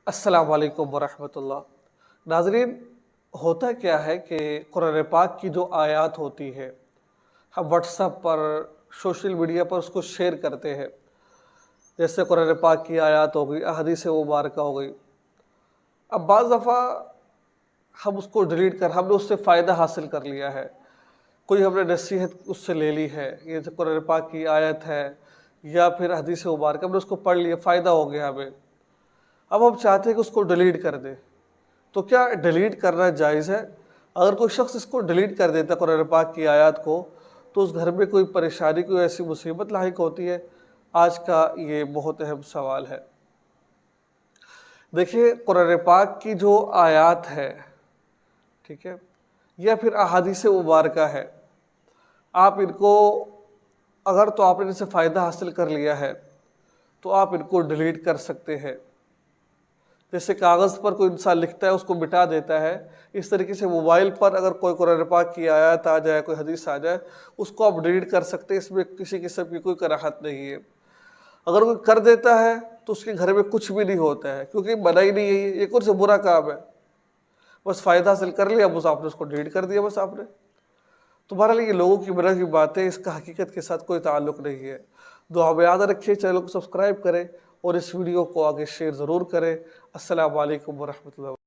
السلام علیکم ورحمۃ اللہ۔ ناظرین، ہوتا کیا ہے کہ قرآن پاک کی جو آیات ہوتی ہے، ہم واٹس ایپ پر، سوشل میڈیا پر اس کو شیئر کرتے ہیں۔ جیسے قرآن پاک کی آیات ہو گئی، احادیث مبارکہ ہو گئی۔ اب بعض دفعہ ہم اس کو ڈیلیٹ ہم نے اس سے فائدہ حاصل کر لیا ہے، کوئی ہم نے نصیحت اس سے لے لی ہے، یہ جو قرآن پاک کی آیت ہے یا پھر حدیث مبارکہ، ہم نے اس کو پڑھ لیا، فائدہ ہو گیا ہمیں۔ اب ہم چاہتے ہیں کہ اس کو ڈیلیٹ کر دیں، تو کیا ڈیلیٹ کرنا جائز ہے؟ اگر کوئی شخص اس کو ڈیلیٹ کر دیتا ہے قرآن پاک کی آیات کو، تو اس گھر میں کوئی پریشانی، کوئی ایسی مصیبت لاحق ہوتی ہے؟ آج کا یہ بہت اہم سوال ہے۔ دیکھیے، قرآن پاک کی جو آیات ہے، ٹھیک ہے، یا پھر احادیث مبارکہ ہے، آپ ان کو اگر تو آپ نے ان سے فائدہ حاصل کر لیا ہے تو آپ ان کو ڈیلیٹ کر سکتے ہیں۔ جیسے کاغذ پر کوئی انسان لکھتا ہے، اس کو مٹا دیتا ہے، اس طریقے سے موبائل پر اگر کوئی قرآن پاک کی آیات آ جائے، کوئی حدیث آ جائے، اس کو آپ ڈیلیٹ کر سکتے ہیں۔ اس میں کسی قسم کی کوئی کراہت نہیں ہے۔ اگر کوئی کر دیتا ہے تو اس کے گھر میں کچھ بھی نہیں ہوتا ہے، کیونکہ بنا ہی نہیں ہے، یہ کون سا برا کام ہے؟ بس فائدہ حاصل کر لیا، بس آپ نے اس کو ڈیلیٹ کر دیا، بس آپ نے۔ تمہارے لیے یہ لوگوں کی بنا کی باتیں، اس کا حقیقت کے ساتھ کوئی تعلق نہیں ہے۔ دعا میں یاد رکھیے، چینل کو سبسکرائب کریں اور اس ویڈیو کو آگے شیئر ضرور کریں۔ السلام علیکم ورحمۃ اللہ۔